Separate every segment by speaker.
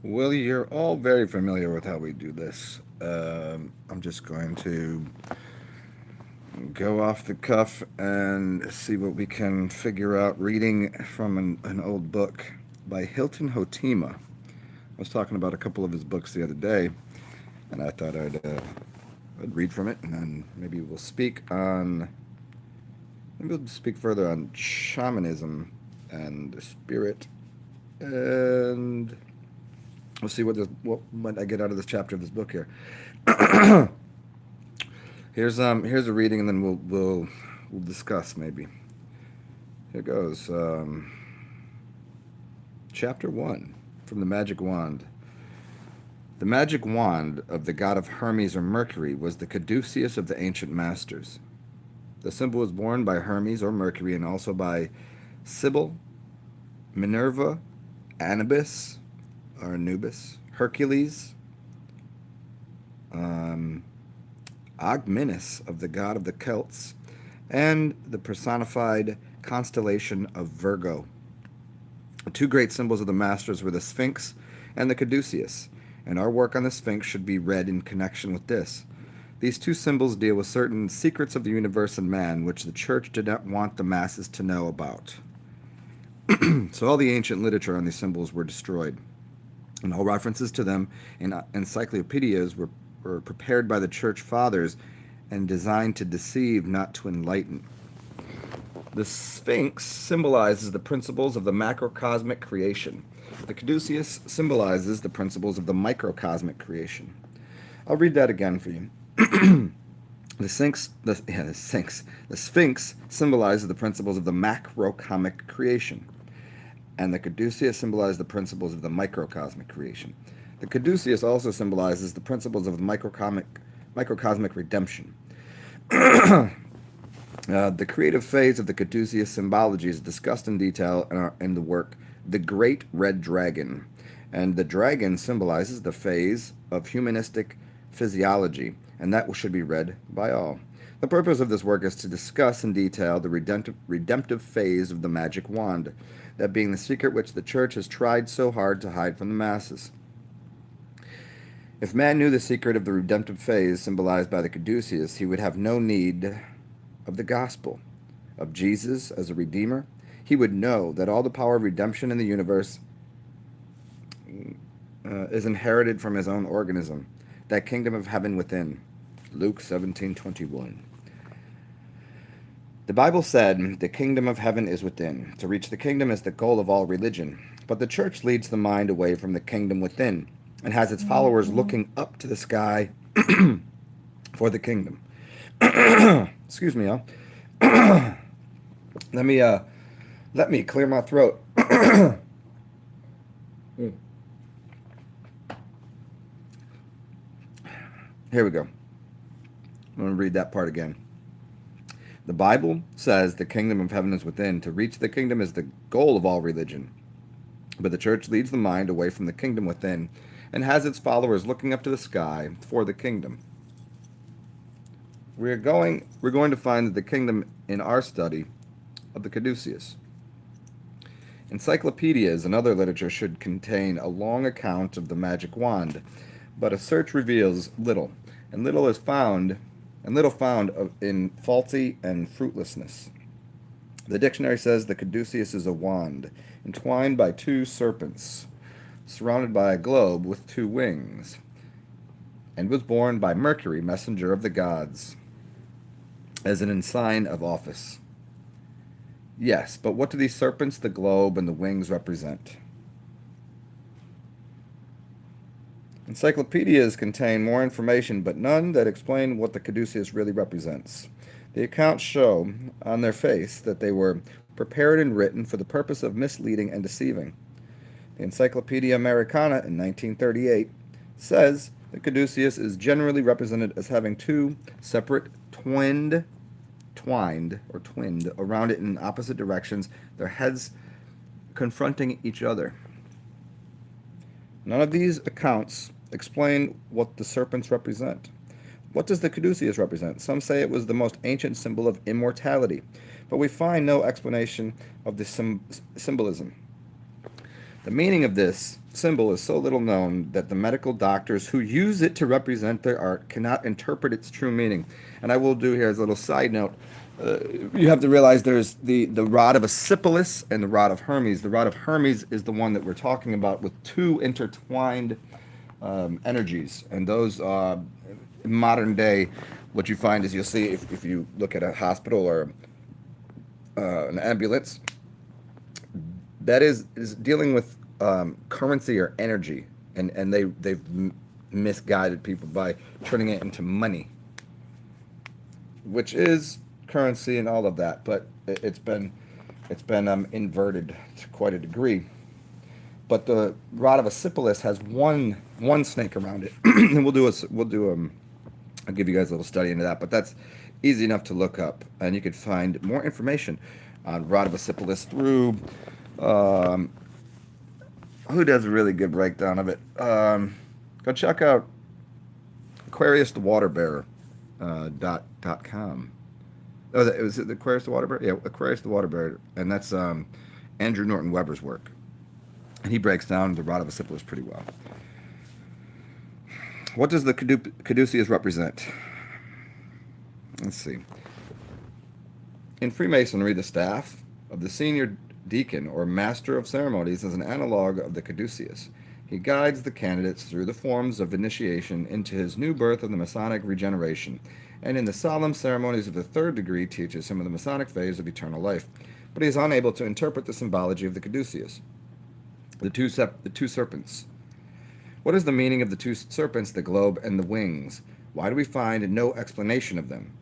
Speaker 1: Well, you're all very familiar with how we do this. I'm just going to go off the cuff and see what we can figure out reading from an old book by Hilton Hotima. I was talking about a couple of his books the other day, and I thought I'd read from it, and then maybe we'll speak further on shamanism and the spirit, and we'll see what I get out of this chapter of this book here. Here's a reading, and then we'll discuss maybe. Here goes. Chapter 1 from the Magic Wand. The magic wand of the god of Hermes or Mercury was the caduceus of the ancient masters. The symbol was borne by Hermes or Mercury and also by Sibyl, Minerva, Anubis or Anubis, Hercules, um, Agminus of the god of the Celts, and the personified constellation of Virgo. The two great symbols of the masters were the Sphinx and the caduceus, and our work on the Sphinx should be read in connection with this. These two symbols deal with certain secrets of the universe and man which the church did not want the masses to know about. So all the ancient literature on these symbols were destroyed, and all references to them in encyclopedias were prepared by the church fathers and designed to deceive, not to enlighten. The Sphinx symbolizes the principles of the macrocosmic creation. The caduceus symbolizes the principles of the microcosmic creation. I'll read that again for you. The Sphinx symbolizes the principles of the macrocosmic creation, and the caduceus symbolizes the principles of the microcosmic creation. The caduceus also symbolizes the principles of the microcosmic redemption. The creative phase of the caduceus symbology is discussed in detail in the work The Great Red Dragon, and the dragon symbolizes the phase of humanistic physiology, and that should be read by all. The purpose of this work is to discuss in detail the redemptive phase of the magic wand, that being the secret which the church has tried so hard to hide from the masses. If man knew the secret of the redemptive phase symbolized by the caduceus, he would have no need of the gospel, of Jesus as a redeemer. He would know that all the power of redemption in the universe is inherited from his own organism, that kingdom of heaven within. Luke 17:21. The Bible said the kingdom of heaven is within. To reach the kingdom is the goal of all religion. But the church leads the mind away from the kingdom within and has its followers looking up to the sky for the kingdom. Excuse me, y'all. Let me let me clear my throat. Here we go. I'm going to read that part again. The Bible says the kingdom of heaven is within. To reach the kingdom is the goal of all religion. But the church leads the mind away from the kingdom within and has its followers looking up to the sky for the kingdom. We're going to find that the kingdom in our study of the caduceus. Encyclopedias and other literature should contain a long account of the magic wand, but a search reveals little, and little found in faulty and fruitlessness. The dictionary says the caduceus is a wand, entwined by two serpents, surrounded by a globe with two wings, and was borne by Mercury, messenger of the gods, as an ensign of office. Yes, but what do these serpents, the globe, and the wings represent? Encyclopedias contain more information, but none that explain what the caduceus really represents. The accounts show on their face that they were prepared and written for the purpose of misleading and deceiving. The Encyclopedia Americana in 1938 says the caduceus is generally represented as having two separate twined around it in opposite directions, their heads confronting each other. None of these accounts explain what the serpents represent. What does the caduceus represent? Some say it was the most ancient symbol of immortality, but we find no explanation of the symbolism. The meaning of this symbol is so little known that the medical doctors who use it to represent their art cannot interpret its true meaning. And I will do here as a little side note. You have to realize there's the rod of Asclepius and the rod of Hermes. The rod of Hermes is the one that we're talking about with two intertwined energies. And those, in modern day, what you find is you'll see if you look at a hospital or an ambulance, that is dealing with currency or energy, and they've misguided people by turning it into money, which is currency and all of that, but it's been inverted to quite a degree. But the rod of Asclepius has one snake around it, and I'll give you guys a little study into that, but that's easy enough to look up, and you could find more information on rod of Asclepius through um, who does a really good breakdown of it. Go check out Aquarius the Water Bearer dot com. Oh, it was the Aquarius the Water Bearer. Yeah, Aquarius the Water Bearer, and that's Andrew Norton Webber's work, and he breaks down the rod of Asclepius pretty well. What does the caduceus represent? Let's see. In Freemasonry, the staff of the senior deacon or master of ceremonies is an analog of the caduceus. He guides the candidates through the forms of initiation into his new birth of the Masonic regeneration, and in the solemn ceremonies of the third degree teaches him of the Masonic phase of eternal life. But he is unable to interpret the symbology of the caduceus. The two serpents. What is the meaning of the two serpents, the globe, and the wings? Why do we find no explanation of them?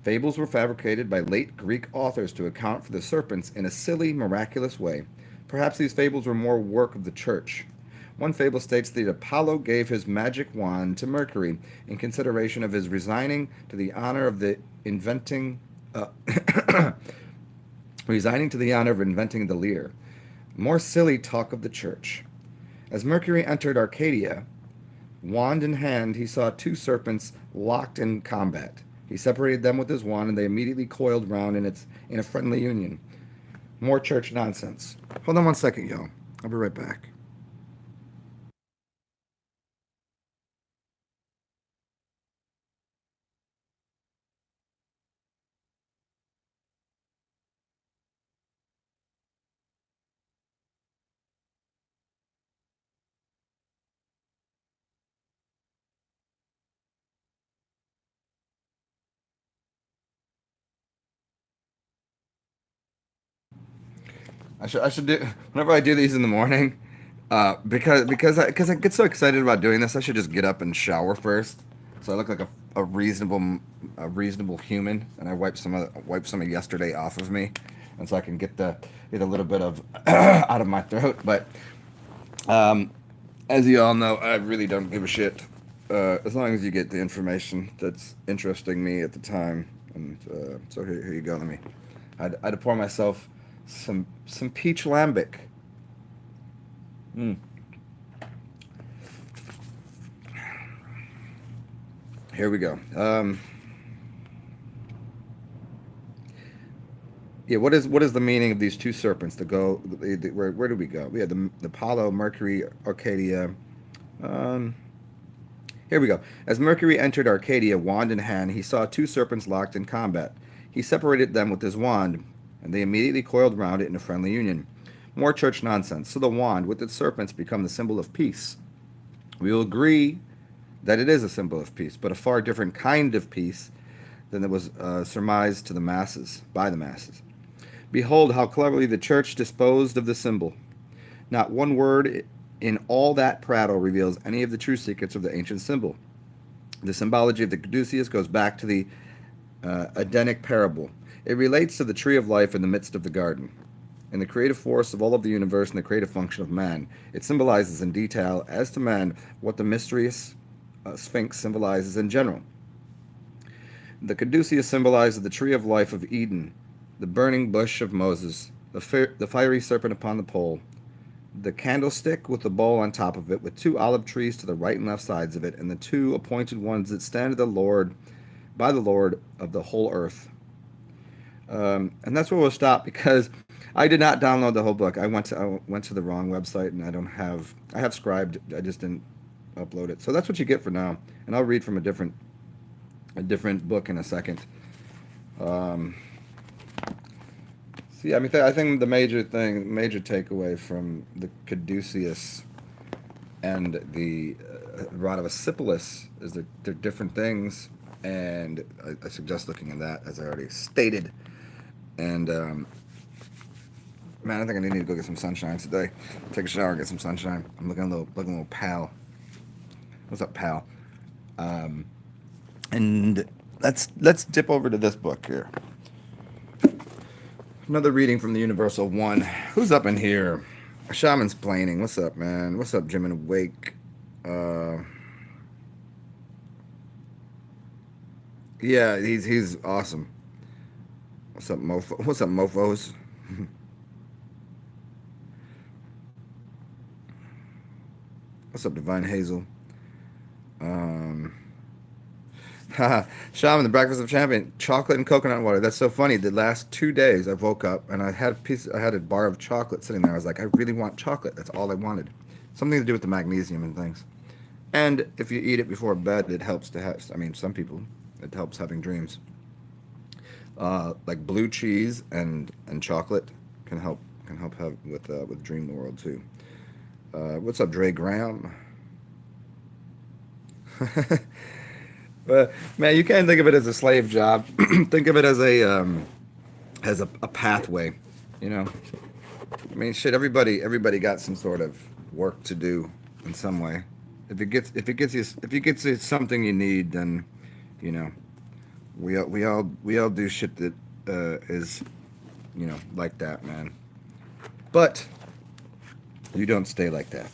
Speaker 1: Fables were fabricated by late Greek authors to account for the serpents in a silly, miraculous way. Perhaps these fables were more work of the church. One fable states that Apollo gave his magic wand to Mercury in consideration of his resigning to the honor of resigning to the honor of inventing the lyre. More silly talk of the church. As Mercury entered Arcadia, wand in hand, he saw two serpents locked in combat. He separated them with his wand, and they immediately coiled round in a friendly union. More church nonsense. Hold on one second, y'all. I'll be right back. I should do whenever I do these in the morning, because I get so excited about doing this. I should just get up and shower first, so I look like a reasonable human, and I wipe some of yesterday off of me, and so I can get a little bit of out of my throat. But um, as you all know, I really don't give a shit as long as you get the information that's interesting me at the time. And so here you go. I'd pour myself some peach lambic. Mm. Here we go. Yeah, what is the meaning of these two serpents? Where do we go? We had the Apollo, Mercury, Arcadia. Um, Here we go. As Mercury entered Arcadia, wand in hand, he saw two serpents locked in combat. He separated them with his wand, and they immediately coiled round it in a friendly union. More church nonsense. So the wand, with its serpents, become the symbol of peace. We will agree that it is a symbol of peace, but a far different kind of peace than that was surmised to the masses, by the masses. Behold how cleverly the church disposed of the symbol. Not one word in all that prattle reveals any of the true secrets of the ancient symbol. The symbology of the caduceus goes back to the Edenic parable. It relates to the tree of life in the midst of the garden. In the creative force of all of the universe and the creative function of man, it symbolizes in detail, as to man, what the mysterious Sphinx symbolizes in general. The caduceus symbolizes the tree of life of Eden, the burning bush of Moses, the fiery serpent upon the pole, the candlestick with the bowl on top of it, with two olive trees to the right and left sides of it, and the two appointed ones that stand to the Lord, by the Lord of the whole earth. And that's where we'll stop, because I did not download the whole book. I went to the wrong website, and I have Scribed. I just didn't upload it. So that's what you get for now. And I'll read from a different book in a second. Um, so yeah, I mean, I think the major takeaway from the caduceus and the Radhavasipolis is that they're different things, and I suggest looking at that, as I already stated. And man, I think I need to go get some sunshine today. Take a shower and get some sunshine. I'm looking a little pal. What's up, pal? Um, and let's dip over to this book here. Another reading from the Universal One. Who's up in here? Shaman's planning. What's up, man? What's up, Jim and Wake? Uh, yeah, he's awesome. What's up, mofo? What's up, mofos? What's up, Divine Hazel? Um, Haha, Shaman, the breakfast of champion, chocolate and coconut water. That's so funny. The last 2 days, I woke up and I had a bar of chocolate sitting there. I was like, I really want chocolate. That's all I wanted. Something to do with the magnesium and things. And if you eat it before bed, it helps to have. I mean, some people, it helps having dreams. Like blue cheese and chocolate can help have with dream world too. What's up, Dre Graham? But man, you can't think of it as a slave job. Think of it as a pathway. You know, I mean, shit. Everybody got some sort of work to do in some way. If it gets you something you need, then you know we all do shit that is like that, man. But you don't stay like that.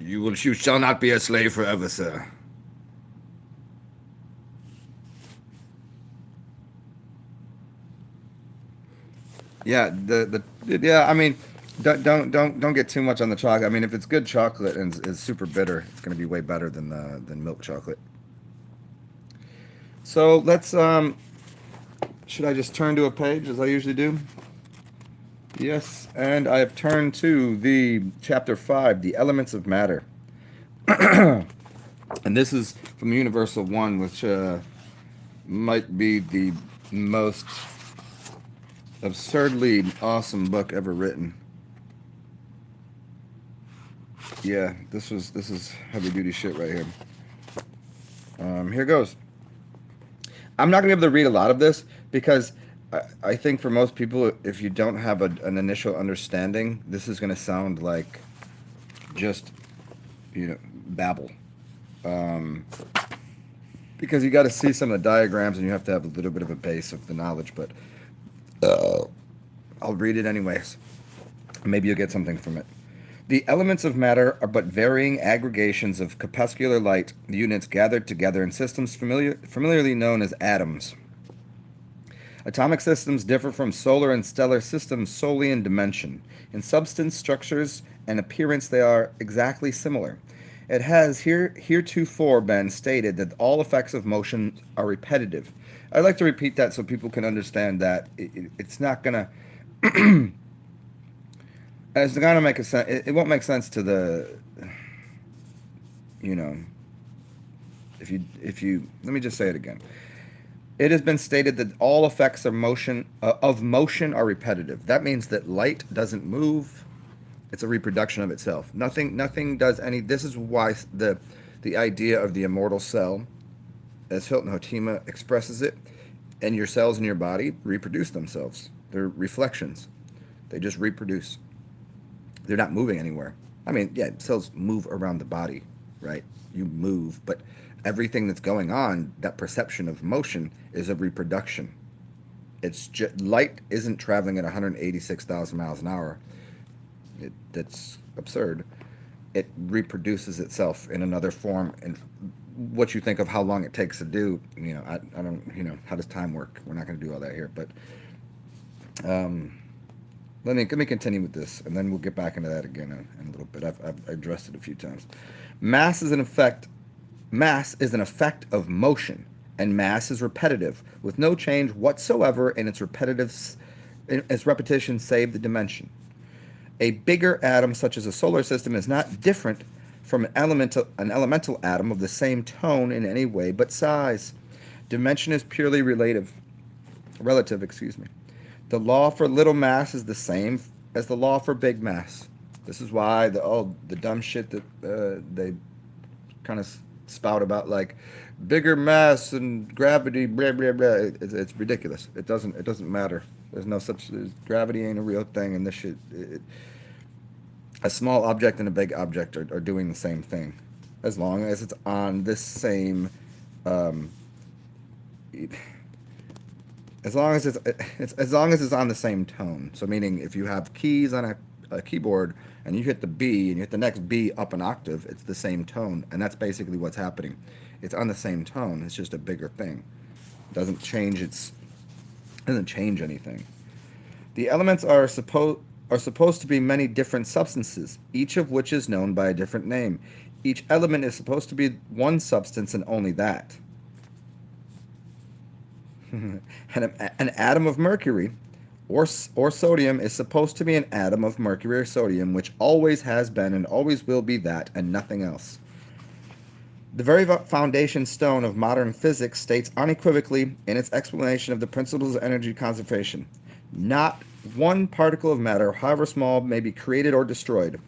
Speaker 1: You shall not be a slave forever, sir. Yeah, yeah. I mean, don't get too much on the chocolate. I mean, if it's good chocolate and is super bitter, it's gonna be way better than milk chocolate. So let's should I just turn to a page as I usually do? Yes, and I have turned to the chapter 5, the elements of matter. And this is from Universal One, which might be the most absurdly awesome book ever written. Yeah, this is heavy duty shit right here. Here goes. I'm not gonna be able to read a lot of this because I think for most people, if you don't have an initial understanding, this is gonna sound like just babble. Um, because you got to see some of the diagrams and you have to have a little bit of a base of the knowledge. But uh, I'll read it anyways. Maybe you'll get something from it. The elements of matter are but varying aggregations of corpuscular light units gathered together in systems familiarly known as atoms. Atomic systems differ from solar and stellar systems solely in dimension. In substance, structures, and appearance, they are exactly similar. It has heretofore been stated that all effects of motion are repetitive. I'd like to repeat that so people can understand that it's not gonna. It's gonna make a sense. It won't make sense to the, you know, if you let me just say it again. It has been stated that all effects of motion are repetitive. That means that light doesn't move. It's a reproduction of itself. Nothing does any. This is why the idea of the immortal cell, as Hilton Hotima expresses it, and your cells in your body reproduce themselves. They're reflections. They just reproduce. They're not moving anywhere. I mean, yeah, cells move around the body, right? You move, but everything that's going on, that perception of motion, is a reproduction. It's just light isn't traveling at 186,000 miles an hour. That's absurd. It reproduces itself in another form, and what you think of how long it takes to do, I don't, how does time work? We're not going to do all that here, but um, let me continue with this, and then we'll get back into that again in a little bit. I've addressed it a few times. Mass is an effect. Mass is an effect of motion, and mass is repetitive, with no change whatsoever in its repetitive Its repetition saved the dimension. A bigger atom, such as a solar system, is not different from an elemental atom of the same tone in any way but size. Dimension is purely relative, excuse me. The law for little mass is the same as the law for big mass. This is why the dumb shit that they kind of spout about, like bigger mass and gravity, blah blah blah. It's ridiculous. It doesn't matter. There's no such gravity ain't a real thing, and this shit. A small object and a big object are doing the same thing, as long as it's on this same. Um, as long as it's on the same tone. So meaning if you have keys on a keyboard and you hit the B and you hit the next B up an octave, it's the same tone, and that's basically what's happening. It's on the same tone. It's just a bigger thing. It doesn't change anything. The elements are supposed to be many different substances, each of which is known by a different name. Each element is supposed to be one substance and only that. An atom of mercury or sodium is supposed to be an atom of mercury or sodium, which always has been and always will be that and nothing else. The very foundation stone of modern physics states unequivocally in its explanation of the principles of energy conservation: not one particle of matter, however small, may be created or destroyed.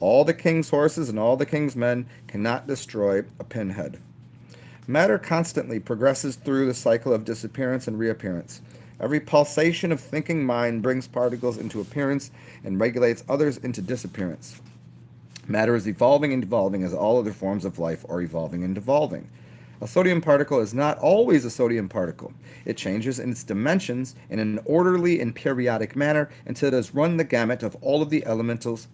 Speaker 1: All the king's horses and all the king's men cannot destroy a pinhead. Matter constantly progresses through the cycle of disappearance and reappearance. Every pulsation of thinking mind brings particles into appearance and regulates others into disappearance. Matter is evolving and devolving as all other forms of life are evolving and devolving. A sodium particle is not always a sodium particle. It changes in its dimensions in an orderly and periodic manner until it has run the gamut of all of the elements of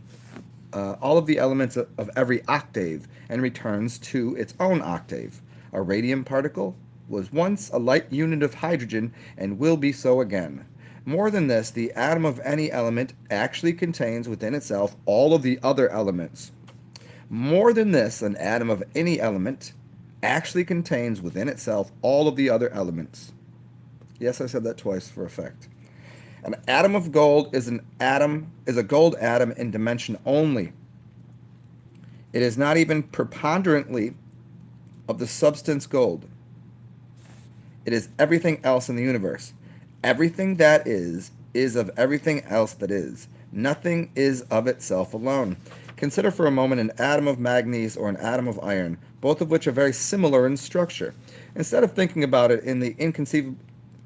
Speaker 1: every octave and returns to its own octave. A radium particle was once a light unit of hydrogen and will be so again. More than this, the atom of any element actually contains within itself all of the other elements. More than this, an atom of any element actually contains within itself all of the other elements. Yes, I said that twice for effect. An atom of gold is a gold atom in dimension only. It is not even preponderantly of the substance gold. It is everything else in the universe. Everything that is of everything else that is. Nothing is of itself alone. Consider for a moment an atom of manganese or an atom of iron, both of which are very similar in structure. Instead of thinking about it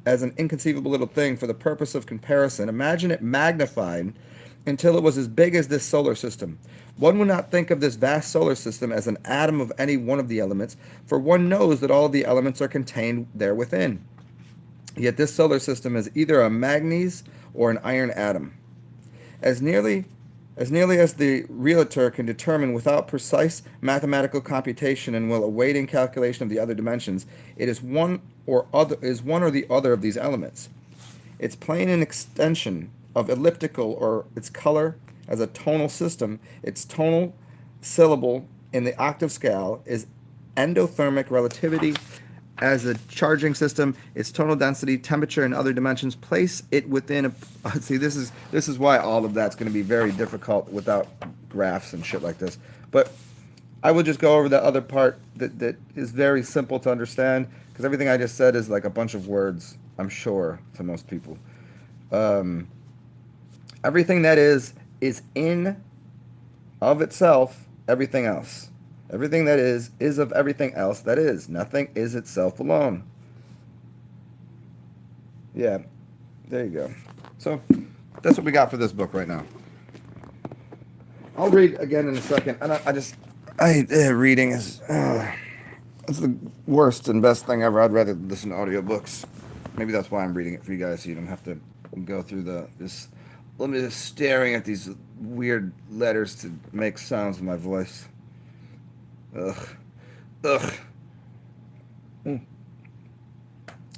Speaker 1: as an inconceivable little thing for the purpose of comparison, imagine it magnified until it was as big as this solar system. One would not think of this vast solar system as an atom of any one of the elements, for one knows that all of the elements are contained there within. Yet this solar system is either a manganese or an iron atom. As nearly as the realtor can determine without precise mathematical computation and while awaiting calculation of the other dimensions, it is one or the other of these elements. Its plane and extension of elliptical or its color as a tonal system, its tonal syllable in the octave scale is endothermic relativity. As a charging system, its tonal density, temperature, and other dimensions place it within a. See, this is why all of that's going to be very difficult without graphs and shit like this. But I will just go over the other part that is very simple to understand, because everything I just said is like a bunch of words, I'm sure, to most people. Everything that is in of itself everything else. Everything that is of everything else that is. Nothing is itself alone. Yeah, there you go. So that's what we got for this book right now. I'll read again in a second. Reading is it's the worst and best thing ever. I'd rather listen to audiobooks. Maybe that's why I'm reading it for you guys, so you don't have to go through this. Let me just staring at these weird letters to make sounds with my voice. Ugh.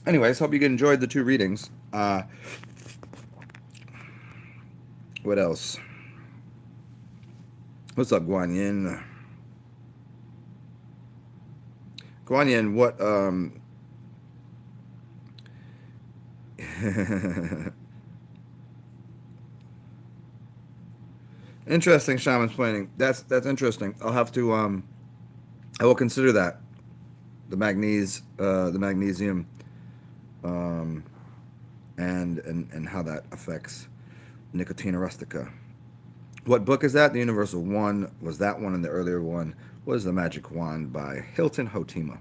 Speaker 1: Anyways, hope you enjoyed the two readings. What else? What's up, Guan Yin? Guan Yin, what Interesting shaman's planning. That's interesting. I'll have to I will consider that the magnesium, um, and how that affects Nicotina rustica. What book is that? The Universal One was that one, and the earlier one was The Magic Wand by Hilton Hotima.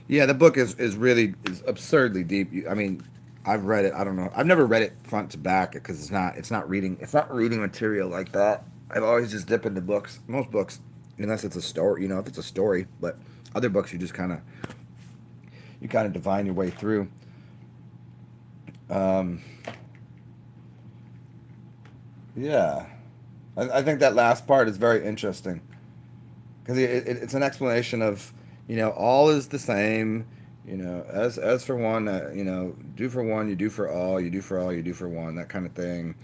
Speaker 1: Yeah, the book is really is absurdly deep. I mean, I've read it. I don't know. I've never read it front to back because it's not reading material like that. I've always just dipped into books. Most books, unless it's a story, if it's a story. But other books, you kind of divine your way through. Um, yeah, I think that last part is very interesting because it's an explanation of all is the same. As for one, do for one, you do for all, you do for all, you do for one, that kind of thing.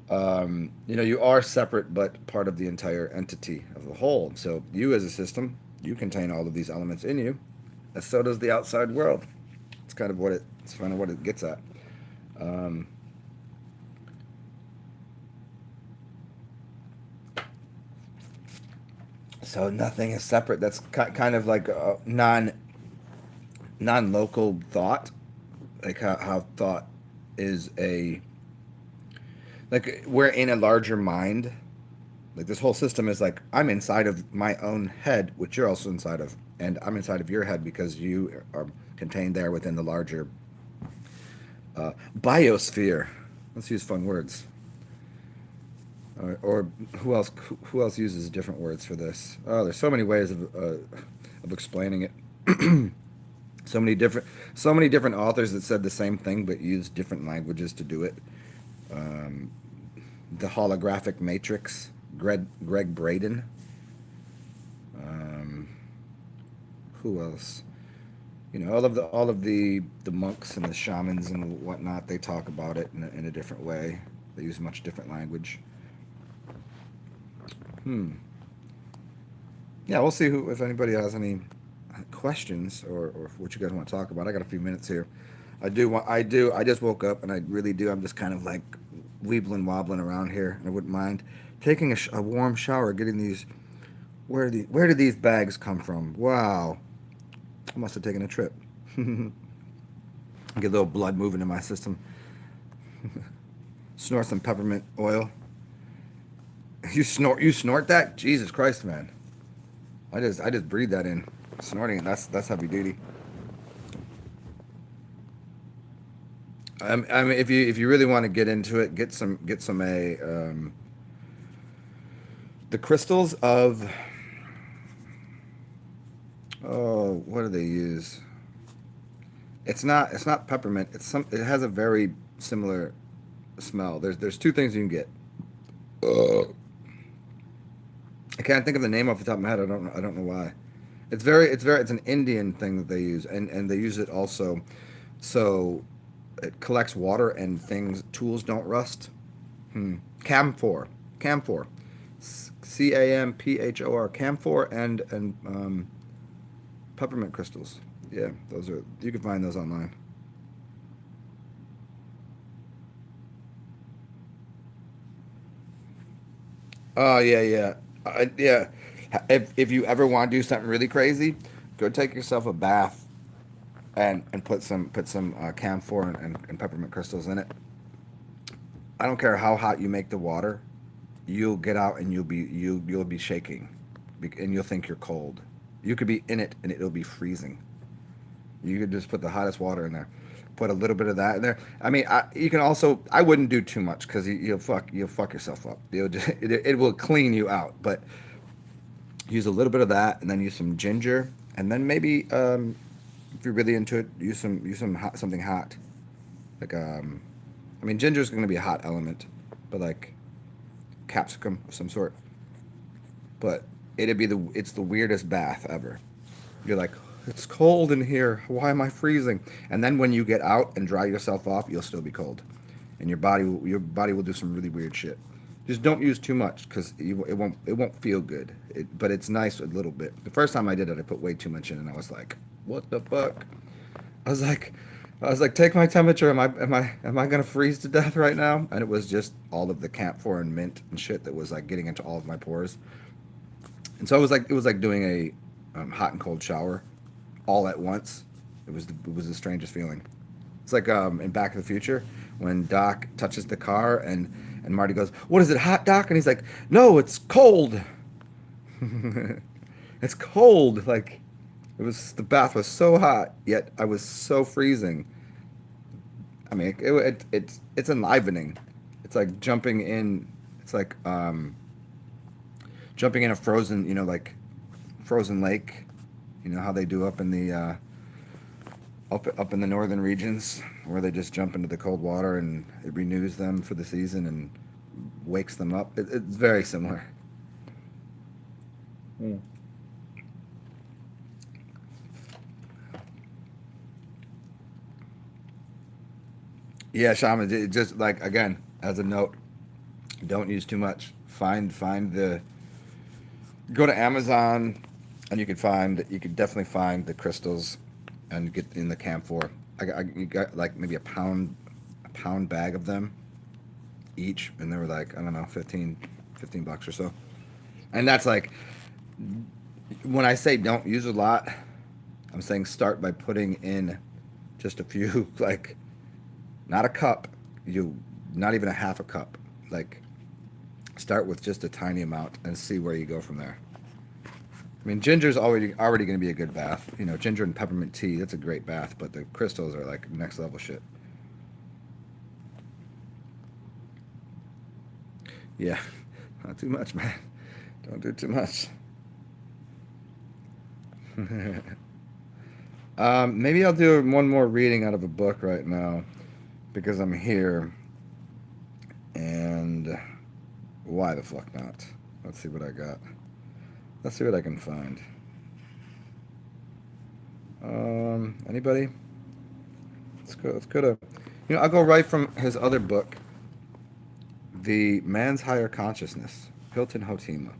Speaker 1: You are separate but part of the entire entity of the whole. So you as a system, you contain all of these elements in you, and so does the outside world. It's kind of what it gets at. Um, so nothing is separate. That's kind of like a non-local thought, like how thought is a like we're in a larger mind. Like this whole system is like I'm inside of my own head, which you're also inside of, and I'm inside of your head because you are contained there within the larger biosphere. Let's use fun words. Or who else uses different words for this? Oh, there's so many ways of explaining it. so many different so many different authors that said the same thing but used different languages to do it. Um, the holographic matrix, Greg Braden. Um, who else? All of the monks and the shamans and whatnot. They talk about it in a different way. They use much different language. Hmm. Yeah, we'll see if anybody has any questions or what you guys want to talk about. I got a few minutes here. I just woke up and I really do. I'm just kind of like weebling wobbling around here, and I wouldn't mind taking a warm shower, getting these. Where did these bags come from? Wow, I must have taken a trip. Get a little blood moving in my system. Snort some peppermint oil. You snort that? Jesus Christ, man! I just breathe that in. Snorting it. That's heavy duty. I mean, if you really want to get into it, get some the crystals of, oh, what do they use? It's not peppermint. It has a very similar smell. There's two things you can get. I can't think of the name off the top of my head. I don't know why. It's an Indian thing that they use, and they use it also so it collects water and tools don't rust. Camphor, camphor, Camphor, camphor, and peppermint crystals. Yeah, those are you can find those online. Oh yeah, yeah, yeah. If you ever want to do something really crazy, go take yourself a bath and put some camphor and peppermint crystals in it. I don't care how hot you make the water, you'll get out and you'll be shaking, and you'll think you're cold. You could be in it and it'll be freezing. You could just put the hottest water in there, put a little bit of that in there. I mean, you can also. I wouldn't do too much because you'll fuck yourself up. It will clean you out, but use a little bit of that, and then use some ginger, and then maybe if you're really into it, use some something hot, like I mean, ginger is going to be a hot element, but like capsicum of some sort. But it's the weirdest bath ever. You're like, it's cold in here. Why am I freezing? And then when you get out and dry yourself off, you'll still be cold, and your body will do some really weird shit. Just don't use too much because it won't feel good. But it's nice a little bit. The first time I did it, I put way too much in, and I was like, what the fuck? I was like, I was like, take my temperature. Am I gonna freeze to death right now? And it was just all of the camphor and mint and shit that was like getting into all of my pores. And so it was like doing a hot and cold shower all at once. It was the strangest feeling. It's like in Back to the Future when Doc touches the car and Marty goes, "What is it, hot, Doc?" And he's like, "No, it's cold." It's cold. Like the bath was so hot, yet I was so freezing. I mean, it's enlivening. It's like jumping in. It's like jumping in a frozen, like frozen lake. You know how they do up in the up in the northern regions where they just jump into the cold water and it renews them for the season and wakes them up. It's very similar. Mm. Yeah, shaman. Just like again, as a note, don't use too much. Find the go to Amazon, and you could definitely find the crystals, and get in the camphor. You got like maybe a pound bag of them each, and they were like I don't know, 15 bucks or so. And that's like when I say don't use a lot, I'm saying start by putting in just a few, like not a cup, you not even a half a cup, like start with just a tiny amount and see where you go from there. I mean, ginger's already going to be a good bath. Ginger and peppermint tea, that's a great bath, but the crystals are like next level shit. Yeah, not too much, man. Don't do too much. Maybe I'll do one more reading out of a book right now because I'm here, and why the fuck not? Let's see what I got. Let's see what I can find. Anybody? Let's go. Let's go to. I'll go right from his other book, The Man's Higher Consciousness, Hilton Hotima.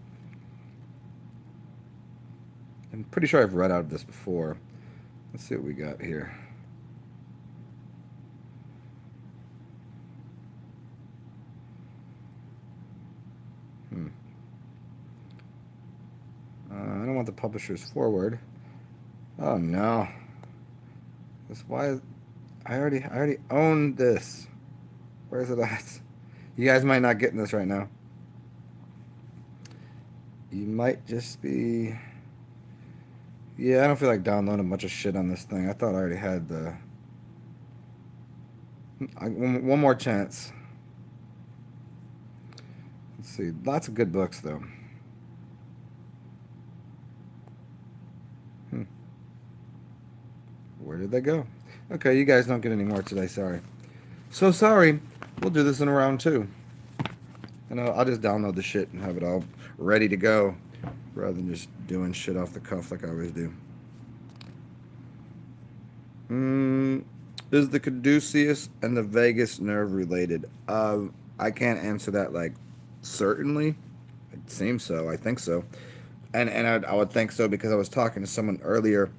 Speaker 1: I'm pretty sure I've read out of this before. Let's see what we got here. Hmm. I don't want the publisher's forward. Oh no. This why I already own this. Where is it at? You guys might not get this right now. You might just be. Yeah, I don't feel like downloading a bunch of shit on this thing. I thought I already had the. One more chance. Let's see. Lots of good books though. Hmm. Where did they go? Okay, you guys don't get any more today. Sorry. So sorry. We'll do this in round two. And I'll just download the shit and have it all ready to go, rather than just doing shit off the cuff like I always do. Is the caduceus and the vagus nerve related? I can't answer that like certainly. It seems so. I think so. And I would think so because I was talking to someone earlier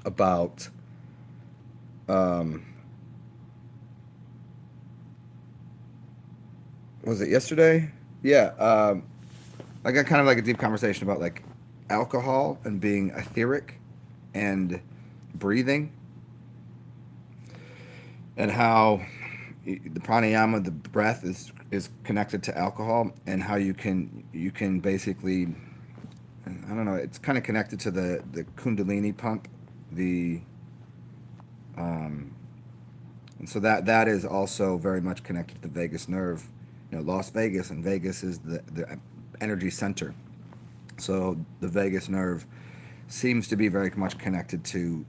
Speaker 1: about um, was it yesterday? Yeah. I got kind of like a deep conversation about like alcohol and being etheric and breathing and how the pranayama, the breath is connected to alcohol, and how you can basically, I don't know, it's kind of connected to the kundalini pump, the um, and so that is also very much connected to the vagus nerve. Las Vegas, and Vegas is the energy center. So the vagus nerve seems to be very much connected to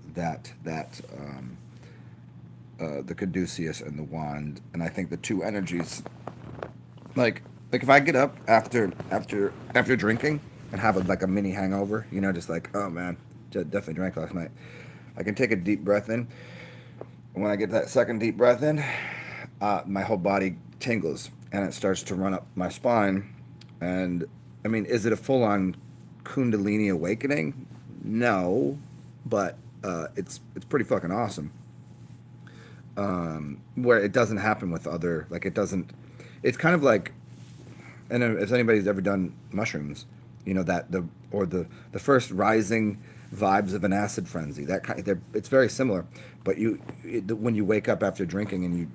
Speaker 1: the caduceus and the wand, and I think the two energies, like if I get up after drinking and have like a mini hangover, just like, oh man, definitely drank last night. I can take a deep breath in. When I get that second deep breath in, my whole body tingles and it starts to run up my spine. And I mean, is it a full on Kundalini awakening? No, but it's pretty fucking awesome. where it doesn't happen with other, like it doesn't. It's kind of like, and if anybody's ever done mushrooms, you know that the first rising vibes of an acid frenzy, that kind, it's very similar, but when you wake up after drinking and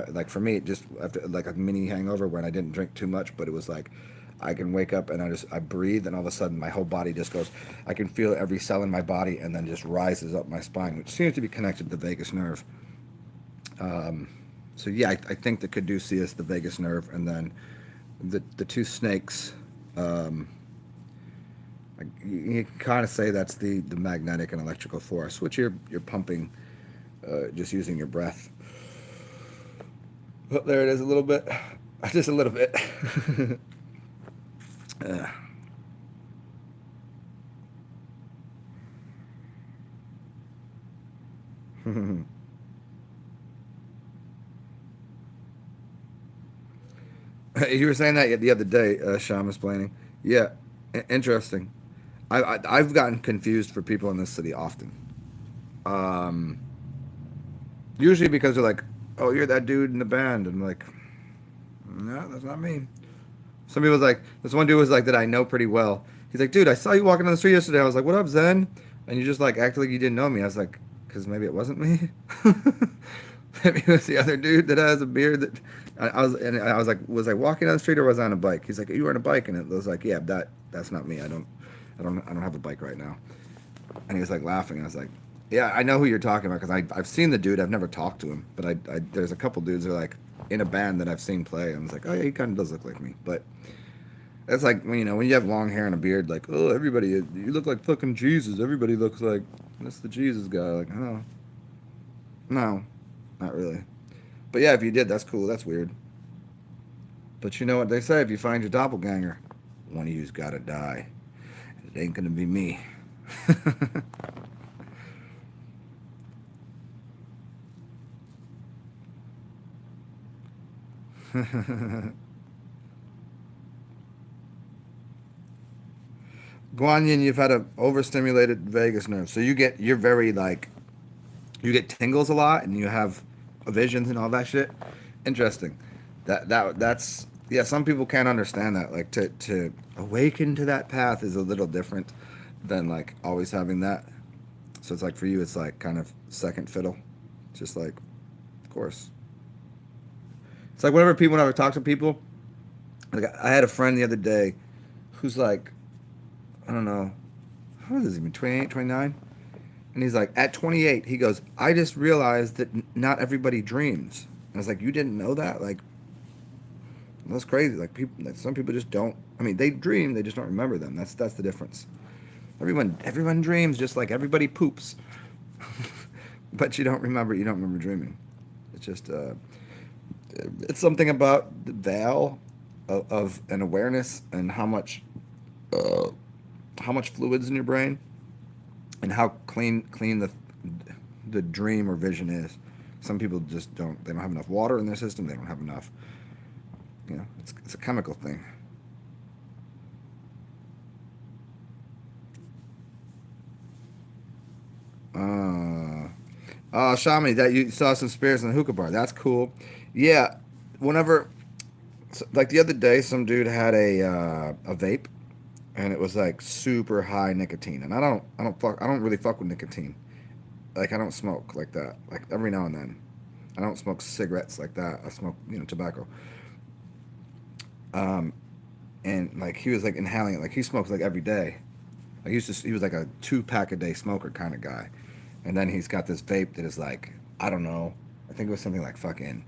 Speaker 1: like for me, just after like a mini hangover when I didn't drink too much, but it was like I can wake up and I breathe and all of a sudden my whole body just goes. I can feel every cell in my body and then just rises up my spine, which seems to be connected to the vagus nerve. So yeah, I think the caduceus, the vagus nerve, and then the two snakes. Um, you can kind of say that's the magnetic and electrical force, which you're pumping just using your breath. Oh, there it is a little bit, just a little bit. uh, you were saying that the other day, Sean was planning. Yeah, interesting. I've gotten confused for people in this city often. Um, Usually because they're like, "Oh, you're that dude in the band," and I'm like, "No, that's not me." Some people's like, this one dude was like that I know pretty well. He's like, "Dude, I saw you walking on the street yesterday." I was like, "What up, Zen?" And you just like acted like you didn't know me. I was like, "Cause maybe it wasn't me. Maybe it was the other dude that has a beard." That I was like, "Was I walking on the street or was I on a bike?" He's like, "You were on a bike," and it was like, "Yeah, that's not me. I don't have a bike right now." And he was like laughing. And I was like, "Yeah, I know who you're talking about because I've seen the dude. I've never talked to him, but there's a couple dudes that are like in a band that I've seen play. And I was like, oh yeah, he kind of does look like me. But that's like when you have long hair and a beard, like oh everybody, you look like fucking Jesus. Everybody looks like that's the Jesus guy. Like oh no, not really. But yeah, if you did, that's cool. That's weird. But you know what they say: if you find your doppelganger, one of you's gotta die. It ain't gonna be me. Guanyin, you've had a overstimulated vagus nerve, so you're very like you get tingles a lot, and you have visions and all that shit. Interesting. That's yeah. Some people can't understand that. Like to awaken to that path is a little different than like always having that. So it's like for you, it's like kind of second fiddle. It's just like, of course. It's like whenever I talk to people, like I had a friend the other day who's like, I don't know, how old is he? 28, 29? And he's like, at 28, he goes, I just realized that not everybody dreams. And I was like, you didn't know that? Like, that's crazy. Like people, like, some people just don't. I mean, they dream, they just don't remember them. That's the difference. Everyone dreams, just like everybody poops, but you don't remember. You don't remember dreaming. It's just it's something about the veil of an awareness and uh, how much fluids in your brain and how clean the dream or vision is. Some people just don't. They don't have enough water in their system. They don't have enough. You know, it's a chemical thing. Uh, Shami, that you saw some spirits in the hookah bar. That's cool. Yeah, whenever, like the other day, some dude had a vape, and it was like super high nicotine. And I don't really fuck with nicotine. Like I don't smoke like that. Like every now and then, I don't smoke cigarettes like that. I smoke tobacco. Um, and like he was like inhaling it. Like he smokes like every day. Like he was like a 2 pack a day smoker kind of guy. And then he's got this vape that is like, I don't know, I think it was something like fucking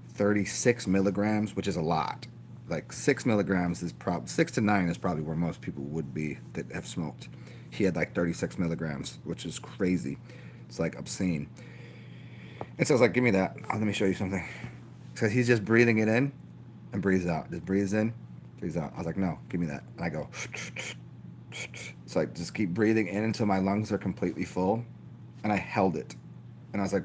Speaker 1: 36 milligrams, which is a lot. Like 6 milligrams is 6 to 9 is probably where most people would be that have smoked. He had like 36 milligrams, which is crazy. It's like obscene. And so I was like, give me that. Oh, let me show you something. So he's just breathing it in and breathes out. Just breathes in, breathes out. I was like, no, give me that. And I go, so I just keep breathing in until my lungs are completely full. And I held it. And I was like,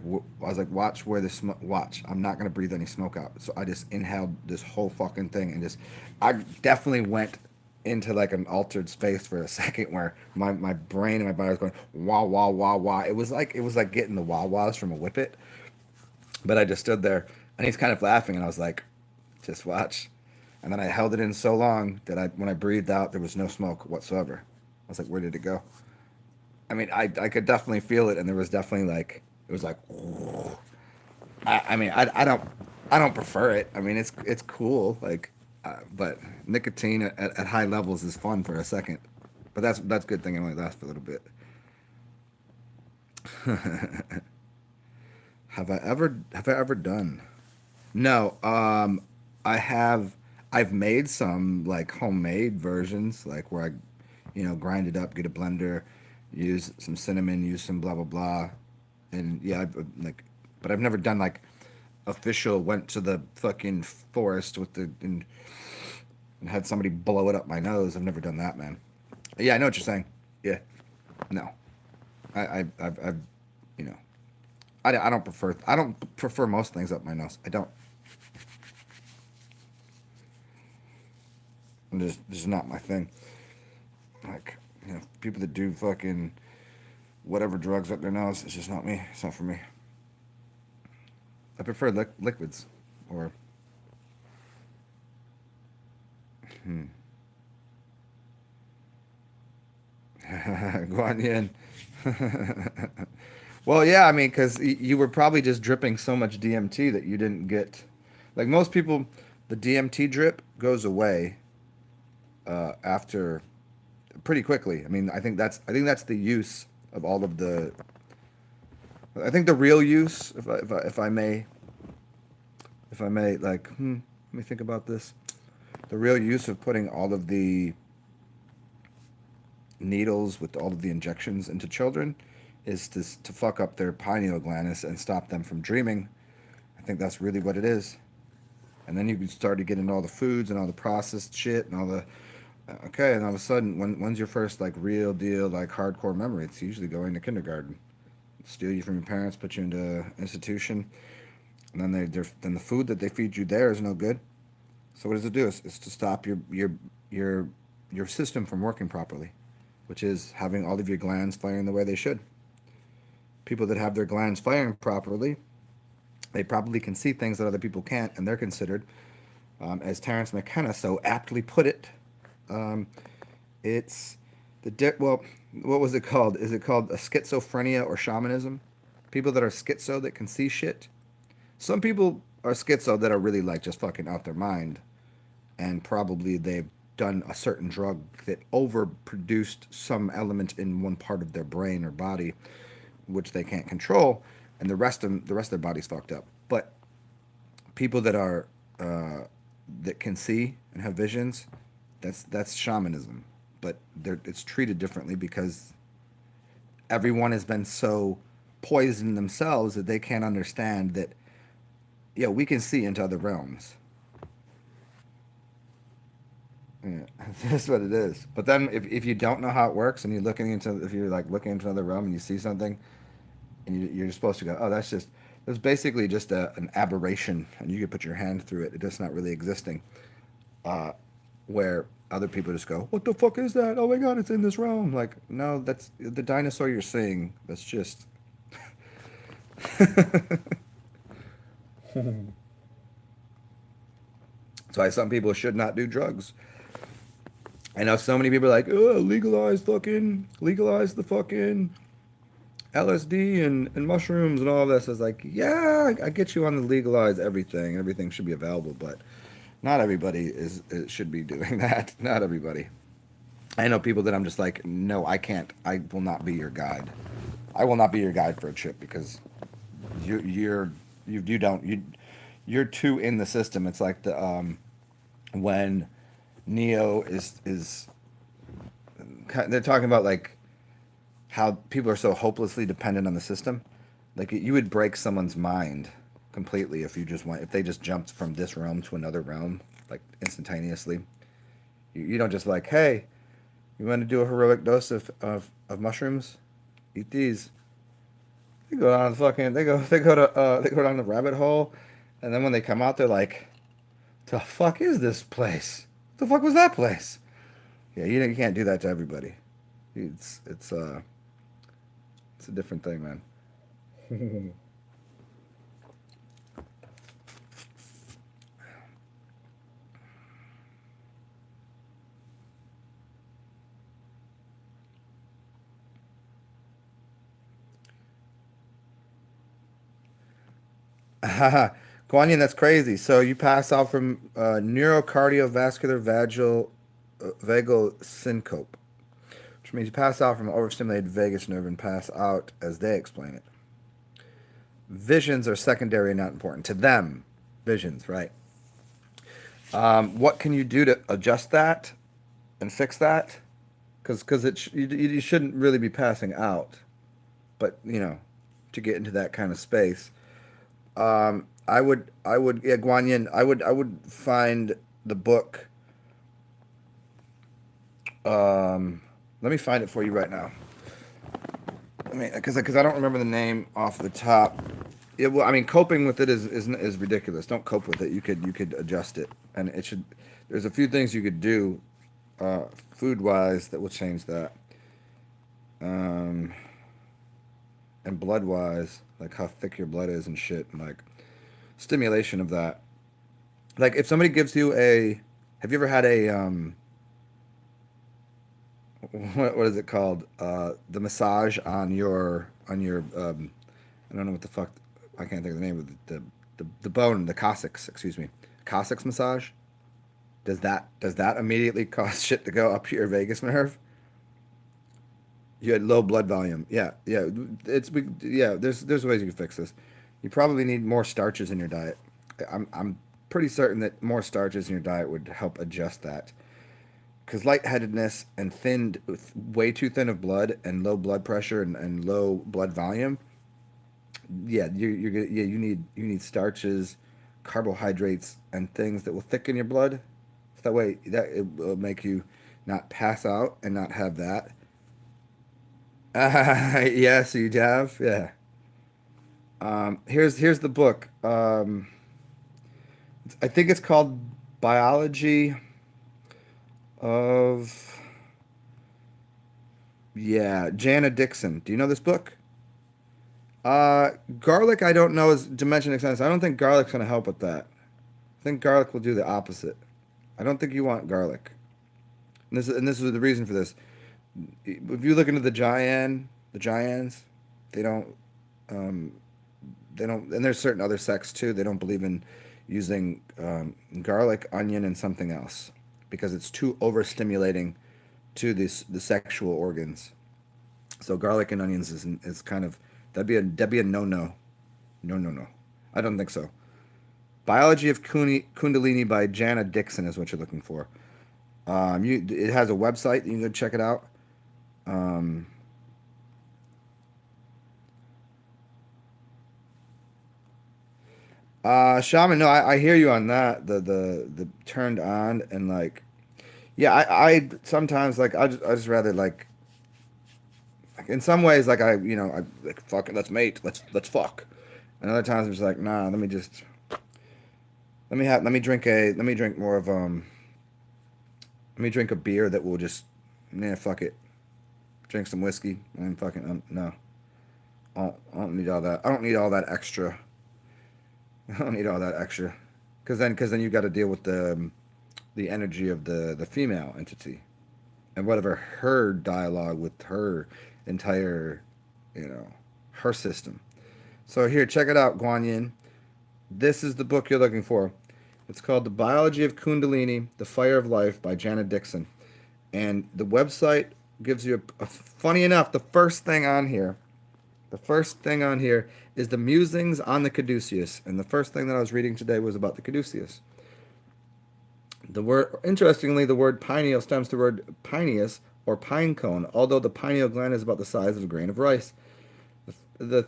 Speaker 1: watch where the smoke. Watch, I'm not gonna breathe any smoke out. So I just inhaled this whole fucking thing and just, I definitely went. into like an altered space for a second where my brain and my body was going wah wah wah wah. It was like getting the wah wahs from a whippet. But I just stood there and he's kind of laughing and I was like, just watch. And then I held it in so long that when I breathed out there was no smoke whatsoever. I was like, where did it go? I mean, I could definitely feel it and there was definitely like it was like I mean I don't prefer it. I mean it's cool like but nicotine at high levels is fun for a second. But that's a good thing it only lasts for a little bit. Have I ever done? No. I have I've made some like homemade versions like where I grind it up, get a blender, use some cinnamon, use some blah blah blah. And yeah, like but I've never done like official went to the fucking forest with and had somebody blow it up my nose. I've never done that, man. Yeah, I know what you're saying. Yeah. No. I've you know, I don't prefer most things up my nose. I don't. Just not my thing. Like people that do fucking whatever drugs up their nose. It's just not me. It's not for me. I prefer liquids or hmm. Guanyin. Well, yeah, I mean, because you were probably just dripping so much DMT that you didn't get. Like most people, the DMT drip goes away after pretty quickly. I mean, I think that's the use of all of the. I think the real use, if I may, like, let me think about this. The real use of putting all of the needles with all of the injections into children is to fuck up their pineal glands and stop them from dreaming. I think that's really what it is. And then you can start to get into all the foods and all the processed shit and all the okay, and all of a sudden, when's your first like real deal like hardcore memory? It's usually going to kindergarten, steal you from your parents, put you into institution, and then the food that they feed you there is no good. So what does it do? It's to stop your your system from working properly, which is having all of your glands firing the way they should. People that have their glands firing properly, they probably can see things that other people can't, and they're considered, as Terence McKenna so aptly put it, um, it's well, what was it called? Is it called a schizophrenia or shamanism? People that are schizo that can see shit. Some people are schizo that are really like just fucking out their mind, and probably they've done a certain drug that overproduced some element in one part of their brain or body, which they can't control, and the rest of their body's fucked up. But people uh, that can see and have visions, that's shamanism. But it's treated differently because everyone has been so poisoned themselves that they can't understand that yeah we can see into other realms. Yeah, that's what it is. But then if you don't know how it works and if you're like looking into another realm and you see something and you're supposed to go, oh, that's basically just an aberration, and you could put your hand through it. It's just not really existing. Uh, where other people just go, what the fuck is that? Oh my god, it's in this realm. Like, no, that's the dinosaur you're seeing. That's just. That's why some people should not do drugs. I know so many people are like, oh, legalize the fucking LSD and mushrooms and all this. I was like, yeah, I get you on the legalize everything. Everything should be available, but not everybody should be doing that. Not everybody. I know people that I'm just like, no, I can't. I will not be your guide. I will not be your guide for a trip because you you're you don't you're too in the system. It's like when Neo is they're talking about like how people are so hopelessly dependent on the system. Like you would break someone's mind completely if they just jumped from this realm to another realm like instantaneously. You don't just like, hey, you want to do a heroic dose of mushrooms? Eat these. They go down the fucking they go down the rabbit hole, and then when they come out, they're like, the fuck is this place? The fuck was that place? Yeah, you can't do that to everybody. It's it's uh it's a different thing, man. Guanyin, that's crazy. So you pass out from neurocardiovascular vagal syncope, which means you pass out from overstimulated vagus nerve and pass out as they explain it. Visions are secondary and not important to them. Visions, right? What can you do to adjust that and fix that? Because you shouldn't really be passing out, but to get into that kind of space. Yeah, Guanyin. I would find the book. Let me find it for you right now. I mean, because I don't remember the name off the top. Well, I mean, coping with it is ridiculous. Don't cope with it. You could adjust it, and it should. There's a few things you could do, food wise, that will change that, um, and blood wise, like how thick your blood is and shit, and like stimulation of that. Like if somebody gives you a, have you ever had a what is it called? The massage on your I don't know what the fuck, I can't think of the name of the bone, the coccyx, excuse me, coccyx massage. Does that immediately cause shit to go up your vagus nerve? You had low blood volume. Yeah, yeah. Yeah. There's ways you can fix this. You probably need more starches in your diet. I'm pretty certain that more starches in your diet would help adjust that. Because lightheadedness and way too thin of blood and low blood pressure and low blood volume, yeah, yeah, you need starches, carbohydrates, and things that will thicken your blood. So that way that it will make you not pass out and not have that. Yes, you have. Yeah. Here's the book. I think it's called Biology of, yeah, Jana Dixon. Do you know this book? Garlic, I don't know, is dimension extends. I don't think garlic's going to help with that. I think garlic will do the opposite. I don't think you want garlic. And this is the reason for this. If you look into the Giants, they don't, um, and there's certain other sects too. They don't believe in using garlic, onion, and something else because it's too overstimulating to the sexual organs. So garlic and onions is kind of, that'd be a no no. No, no, no. I don't think so. Biology of Kundalini by Jana Dixon is what you're looking for. It has a website. You can go check it out. Um, Shaman, no, I hear you on that. The turned on and like, yeah, I sometimes like I just rather like in some ways like I like fuck it, let's mate, let's fuck. And other times I'm just like, nah, let me drink more of let me drink a beer that will just, nah, fuck it, drink some whiskey and fucking no, I don't need all that. I don't need all that extra. I don't need all that extra, because then you got to deal with the energy of the female entity and whatever her dialogue with her entire, you know, her system. So here, check it out, Guan Yin. This is the book you're looking for. It's called The Biology of Kundalini, The Fire of Life by Janet Dixon. And the website gives you funny enough, the first thing on here is the musings on the caduceus. And the first thing that I was reading today was about the caduceus. Interestingly, the word pineal stems from the word pineus or pine cone, although the pineal gland is about the size of a grain of rice. The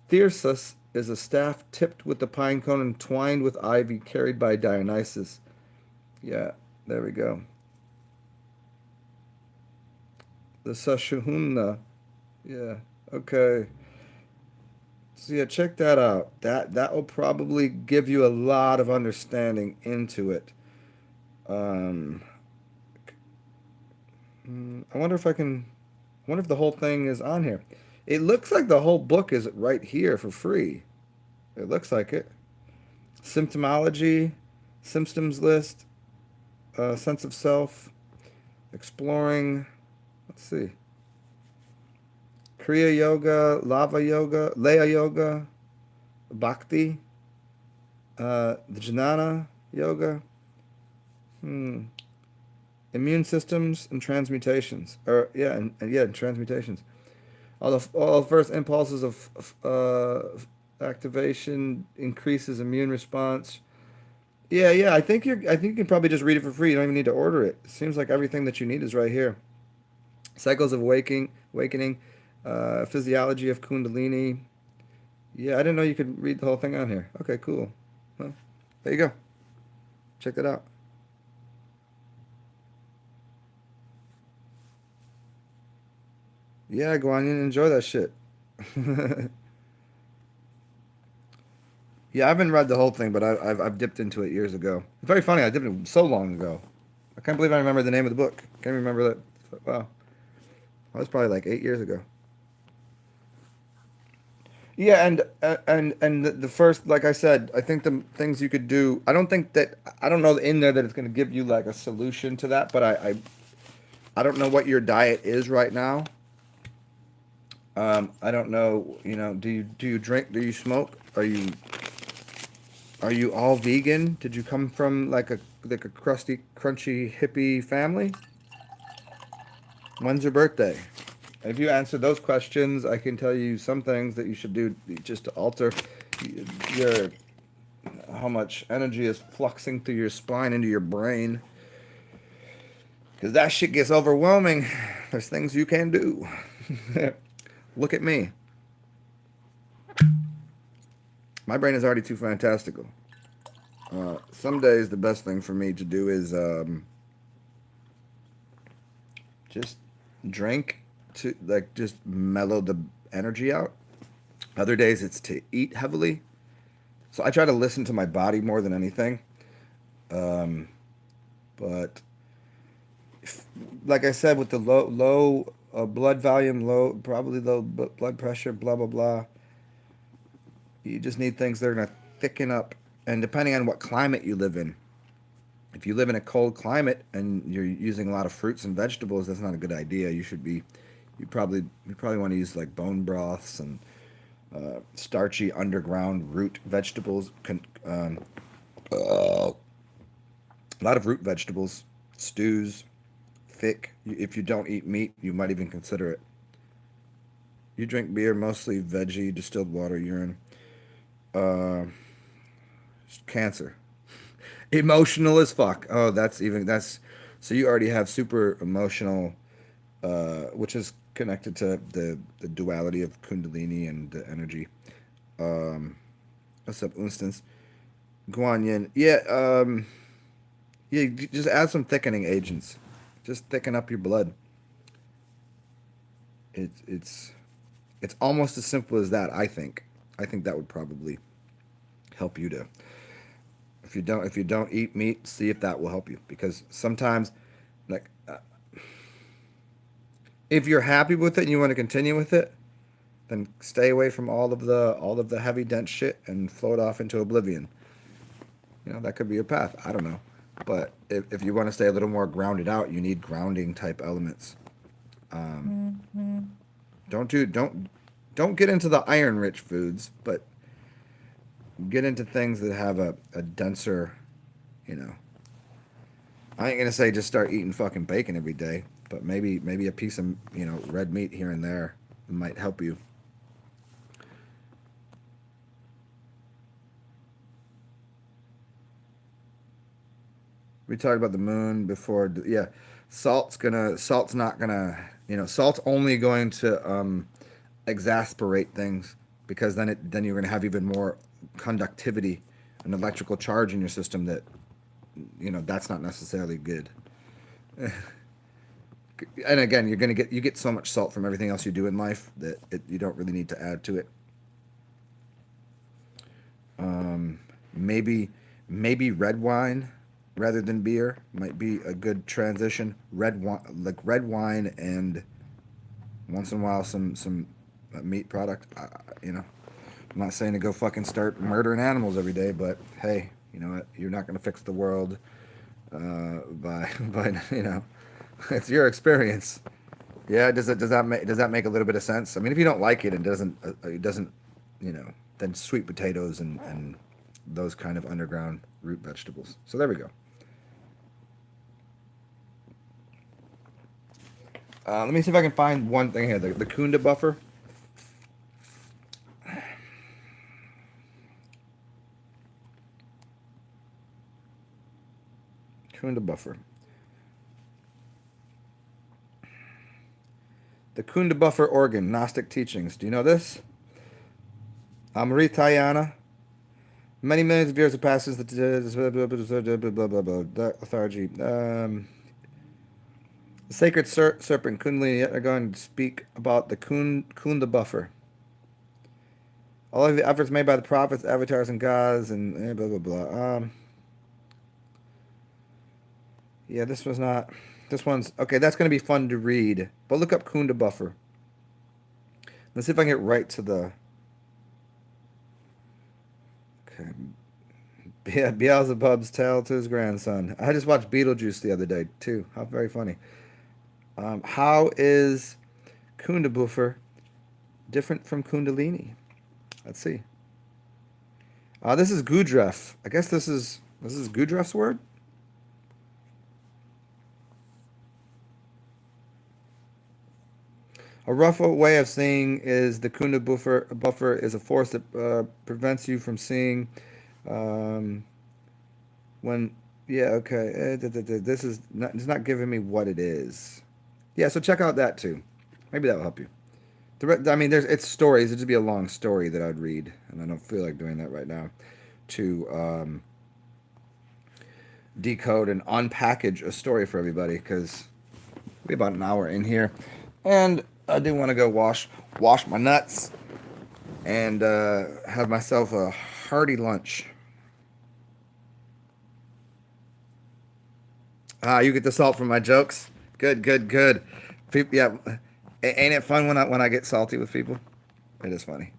Speaker 1: thyrsus is a staff tipped with the pine cone and twined with ivy carried by Dionysus. Yeah, there we go. The Sashuhumna. Yeah, okay. So yeah, check that out. That will probably give you a lot of understanding into it. Um, I wonder if I can. I wonder if the whole thing is on here. It looks like the whole book is right here for free. It looks like it. Symptomology, symptoms list, sense of self, exploring. Let's see. Kriya Yoga, Lava Yoga, Laya Yoga, Bhakti, the Jnana Yoga, hmm. Immune systems and transmutations. Or yeah, and transmutations. All the first impulses of activation increases immune response. Yeah, yeah. I think you can probably just read it for free. You don't even need to order it. It seems like everything that you need is right here. Cycles of awakening, physiology of Kundalini. Yeah, I didn't know you could read the whole thing on here. Okay, cool. Well, there you go. Check that out. Yeah, go on in and enjoy that shit. Yeah, I haven't read the whole thing, but I've dipped into it years ago. It's very funny. I dipped in so long ago. I can't believe I remember the name of the book. Can't remember that. Wow, that was probably like 8 years ago. Yeah, and the first, like I said, I think the things you could do. I don't know in there that it's going to give you like a solution to that, but I don't know what your diet is right now. I don't know. You know, do you drink? Do you smoke? Are you all vegan? Did you come from like a crusty, crunchy hippie family? When's your birthday? If you answer those questions, I can tell you some things that you should do just to alter your how much energy is fluxing through your spine into your brain. Because that shit gets overwhelming. There's things you can do. Look at me. My brain is already too fantastical. Some days the best thing for me to do is just drink to like just mellow the energy out. Other days it's to eat heavily. So I try to listen to my body more than anything. Um, but like I said, with the low blood volume, low probably low blood pressure, blah blah blah. You just need things that are gonna thicken up. And depending on what climate you live in, if you live in a cold climate and you're using a lot of fruits and vegetables, that's not a good idea. You probably want to use like bone broths and starchy underground root vegetables. A lot of root vegetables, stews, thick. If you don't eat meat, you might even consider it. You drink beer, mostly veggie, distilled water, urine. Uh, Cancer. Emotional as fuck. Oh, that's so you already have super emotional, which is connected to the duality of Kundalini and the energy. Um, what's up, instance? Guan Yin. Yeah, yeah. Just add some thickening agents. Just thicken up your blood. It's it's almost as simple as that. I think. I think that would probably help you to. If you don't eat meat, see if that will help you because sometimes, like, if you're happy with it and you want to continue with it, then stay away from all of the heavy dense shit and float off into oblivion. You know, that could be your path. I don't know. But if you want to stay a little more grounded out, you need grounding type elements. Um, don't do don't get into the iron rich foods, but get into things that have a denser, you know. I ain't gonna say just start eating fucking bacon every day, but maybe a piece of red meat here and there might help you. We talked about the moon before. Yeah, salt's not gonna salt's only going to exasperate things because then you're gonna have even more conductivity and electrical charge in your system that that's not necessarily good. And again, you get so much salt from everything else you do in life that you don't really need to add to it. Um, maybe maybe red wine. rather than beer might be a good transition. Red wine, like red wine, and once in a while some meat product. I'm not saying to go fucking start murdering animals every day, but hey, you know what? You're not going to fix the world by it's your experience. Yeah, does that make a little bit of sense? I mean, if you don't like it and it doesn't, then sweet potatoes and those kind of underground root vegetables. So there we go. Let me see if I can find one thing here. The Kunda buffer. Kunda buffer. The Kunda buffer organ, Gnostic teachings. Do you know this? Amritayana. Many millions of years have passed since the lethargy. The sacred serpent Kundalini are going to speak about the Kunda buffer. All of the efforts made by the prophets, avatars, and gods, and blah blah blah. Yeah, this was not. This one's okay. That's going to be fun to read. But look up Kunda buffer. Let's see if I can get right to the. Okay. Beelzebub's tale to his grandson. I just watched Beetlejuice the other day too. How very funny. How is Kunda buffer different from Kundalini? Let's see. This is Gudref. I guess this is Gudref's word. A rough way of saying is the Kunda buffer is a force that prevents you from seeing um, when. Yeah, okay. This is not. It's not giving me what it is. Yeah, so check out that too. Maybe that will help you. I mean, it's stories. It'd just be a long story that I'd read, and I don't feel like doing that right now. To decode and unpackage a story for everybody because we're about an hour in here, and I do want to go wash my nuts and have myself a hearty lunch. You get the salt from my jokes. Good, good, good. Yeah, ain't it fun when I get salty with people? It is funny.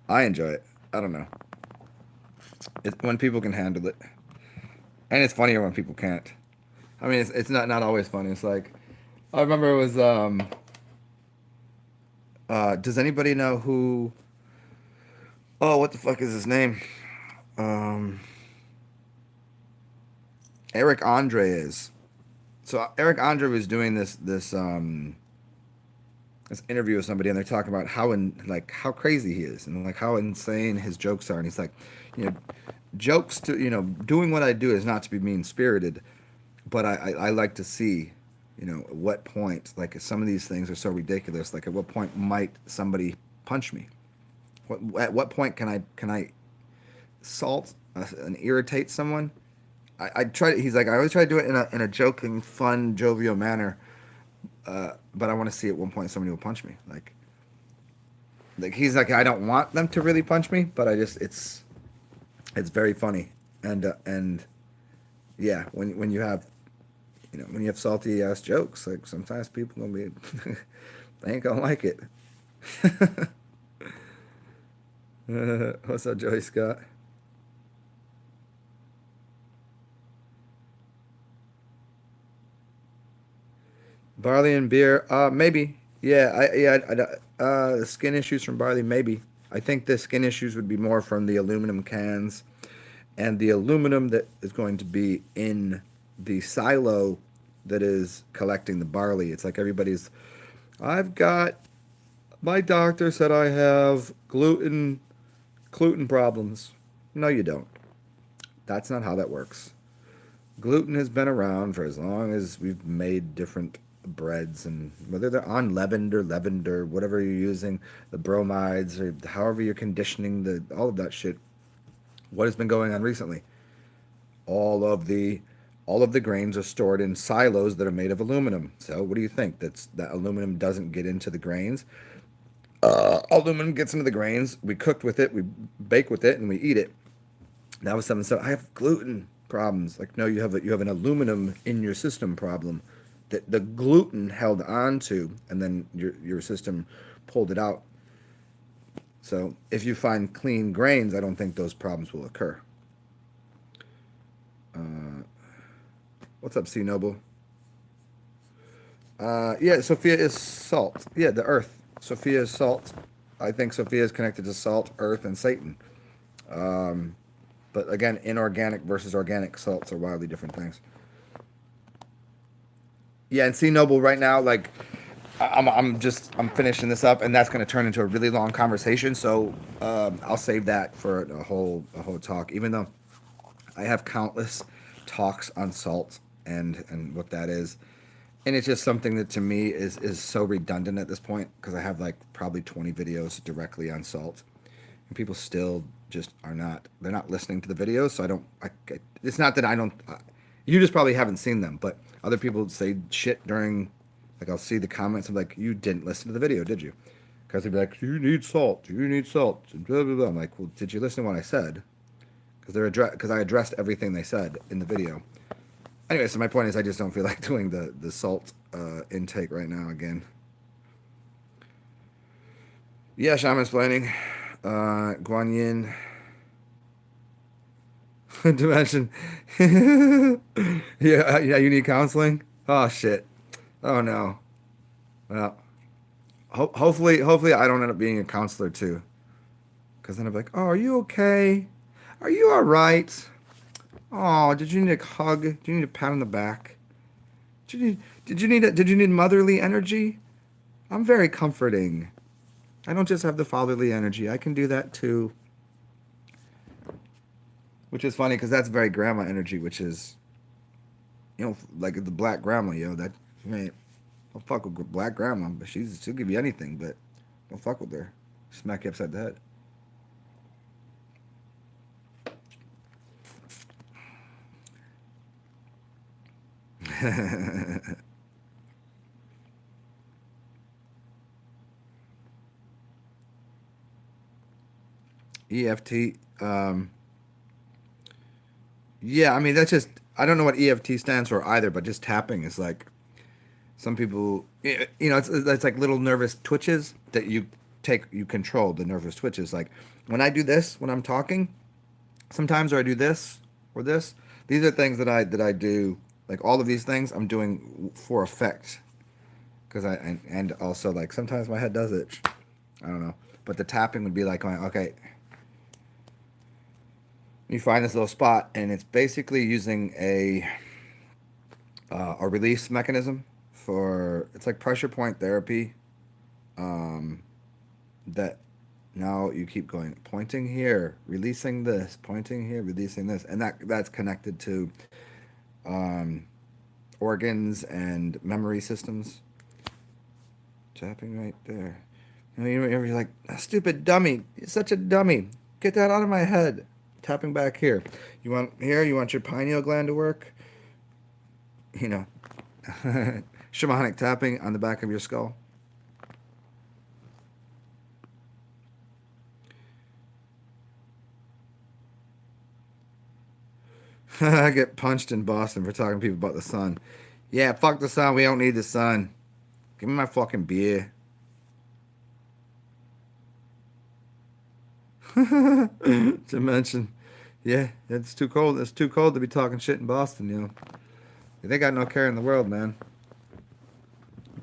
Speaker 1: I enjoy it. I don't know. When people can handle it, and it's funnier when people can't. I mean, it's not always funny. It's like I remember it was. Does anybody know who? Oh, what the fuck is his name? Um, Eric Andre is. So Eric Andre was doing this interview with somebody, and they're talking about how crazy he is, and like how insane his jokes are, and he's like, you know, jokes to doing what I do is not to be mean spirited, but I like to see, at what point, like if some of these things are so ridiculous, like at what point might somebody punch me? At what point can I salt and irritate someone? I try. He's like, I always try to do it in a joking, fun, jovial manner. But I want to see at one point somebody will punch me. Like he's like, I don't want them to really punch me, but it's very funny, and yeah, when you have salty ass jokes, like sometimes people gonna be they ain't gonna like it. What's up, Joey Scott? Barley and beer, maybe. Yeah, skin issues from barley, maybe. I think the skin issues would be more from the aluminum cans and the aluminum that is going to be in the silo that is collecting the barley. It's like I've got, my doctor said I have gluten problems. No, you don't. That's not how that works. Gluten has been around for as long as we've made different breads, and whether they're unleavened or leavened or whatever you're using, the bromides or however you're conditioning all of that shit. What has been going on recently? All of the grains are stored in silos that are made of aluminum. So what do you think? That aluminum doesn't get into the grains. Aluminum gets into the grains. We cooked with it, we bake with it, and we eat it. That was something. So I have gluten. problems. Like, no, you have an aluminum in your system problem that the gluten held on to, and then your system pulled it out. So if you find clean grains, I don't think those problems will occur. Uh, what's up, C Noble? Yeah, Sophia is salt. Yeah, the earth. Sophia is salt. I think Sophia is connected to salt, earth, and Satan. Um, but again, inorganic versus organic salts are wildly different things. Yeah, and C Noble right now, like I'm finishing this up, and that's going to turn into a really long conversation. So I'll save that for a whole talk. Even though I have countless talks on salt and what that is, and it's just something that to me is so redundant at this point because I have like probably 20 videos directly on salt, and people still just are not they're not listening to the videos. So it's not that I don't. You just probably haven't seen them, but other people say shit during. Like I'll see the comments of like, you didn't listen to the video, did you? Because they'd be like, you need salt, you need salt, and blah blah blah. I'm like, well, did you listen to what I said? Because I addressed everything they said in the video. Anyway, so my point is, I just don't feel like doing the salt intake right now again. Yeah, shaman's planning. Guan Yin. Dimension. Yeah, yeah, you need counseling? Oh, shit. Oh, no. Well, hopefully I don't end up being a counselor, too. Because then I'm like, oh, are you okay? Are you all right? Oh, did you need a hug? Did you need a pat on the back? Did you need motherly energy? I'm very comforting. I don't just have the fatherly energy. I can do that too. Which is funny because that's very grandma energy, which is, like the black grandma, that, man, don't fuck with black grandma, but she'll give you anything, but don't fuck with her. Smack you upside the head. EFT. Yeah, I mean that's just I don't know what EFT stands for either, but just tapping is like some people, it's like little nervous twitches that you control the nervous twitches. Like when I do this when I'm talking, sometimes or I do this or this. These are things that I do. Like all of these things I'm doing for effect because and also like sometimes my head does it. I don't know, but the tapping would be like going okay. You find this little spot, and it's basically using a release mechanism for it's like pressure point therapy. Um, that now you keep going pointing here, releasing this, pointing here, releasing this, and that's connected to um, organs and memory systems. Tapping right there. You're like a stupid dummy. You're such a dummy. Get that out of my head. Tapping back here. You want here? You want your pineal gland to work? You know, shamanic tapping on the back of your skull. I get punched in Boston for talking to people about the sun. Yeah, fuck the sun. We don't need the sun. Give me my fucking beer. To mention, yeah, it's too cold. It's too cold to be talking shit in Boston. They got no care in the world, man.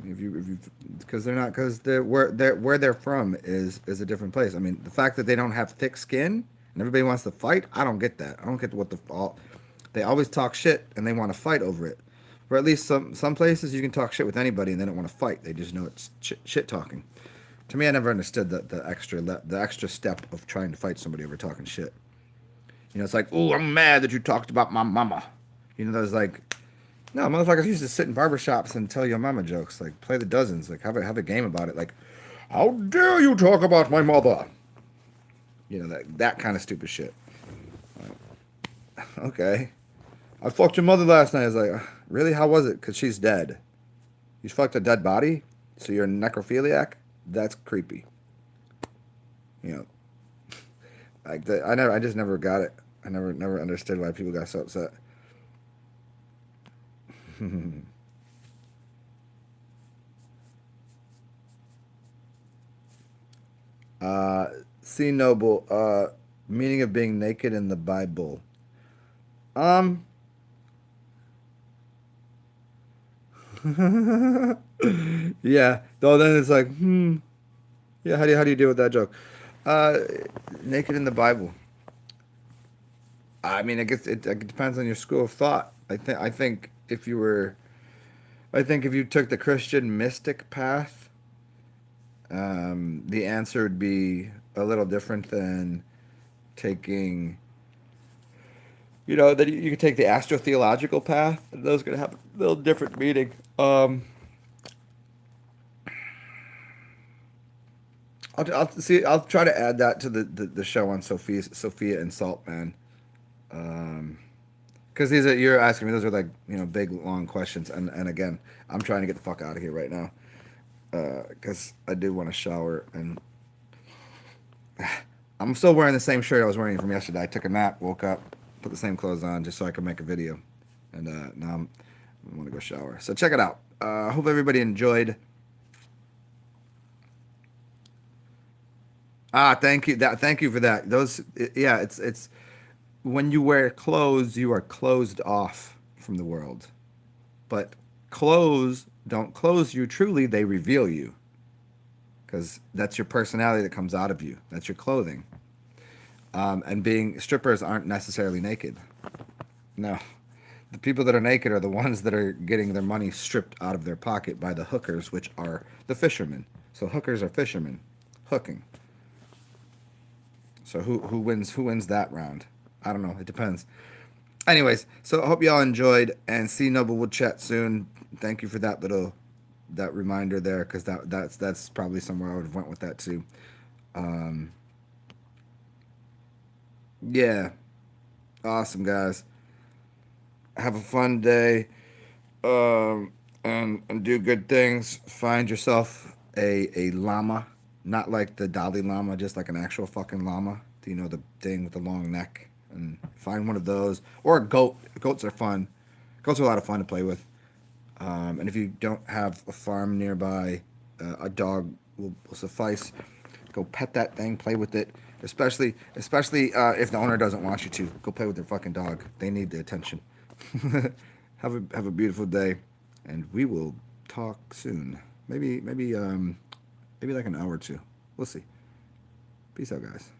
Speaker 1: Because they're not, because where they're from is a different place. I mean, the fact that they don't have thick skin and everybody wants to fight, I don't get that. I don't get what they always talk shit and they want to fight over it. Or at least some places you can talk shit with anybody and they don't want to fight. They just know it's shit talking. To me, I never understood the extra step of trying to fight somebody over talking shit. It's like, oh, I'm mad that you talked about my mama. There's like, no, motherfuckers used to sit in barbershops and tell your mama jokes. Like, play the dozens. Like, have a game about it. Like, how dare you talk about my mother? That kind of stupid shit. Okay. I fucked your mother last night. I was like, really? How was it? Because she's dead. You fucked a dead body? So you're a necrophiliac? That's creepy. Like I just never got it. I never understood why people got so upset. uh, C Noble. Meaning of being naked in the Bible. Um. Yeah. Though then it's like, yeah. How do you deal with that joke? Uh, naked in the Bible. I mean, I guess it depends on your school of thought. I think if you were, I think if you took the Christian mystic path, the answer would be a little different than taking, that you could take the astrotheological path. And those are gonna have a little different meaning. I'll see. I'll try to add that to the show on Sophia and Salt, man. Because these are you're asking me. Those are like big long questions, and again, I'm trying to get the fuck out of here right now. Because I do want to shower, and I'm still wearing the same shirt I was wearing from yesterday. I took a nap, woke up, put the same clothes on just so I could make a video, and now I want to go shower. So check it out. I hope everybody enjoyed. Thank you. Thank you for that. Yeah, it's when you wear clothes, you are closed off from the world. But clothes don't close you truly; they reveal you, because that's your personality that comes out of you. That's your clothing. And being strippers aren't necessarily naked. No, the people that are naked are the ones that are getting their money stripped out of their pocket by the hookers, which are the fishermen. So hookers are fishermen, hooking. So who wins that round? I don't know. It depends. Anyways, so I hope y'all enjoyed, and C Noble will chat soon. Thank you for that reminder there, because that's probably somewhere I would have went with that too. Um, yeah, awesome guys. Have a fun day, and do good things. Find yourself a llama, not like the Dalai Lama, just like an actual fucking llama. The thing with the long neck, and find one of those, or a goat. Goats are fun. Goats are a lot of fun to play with. And if you don't have a farm nearby, a dog will suffice. Go pet that thing, play with it. Especially if the owner doesn't want you to. Go play with their fucking dog. They need the attention. Have a beautiful day, and we will talk soon. Maybe like an hour or two. We'll see. Peace out, guys.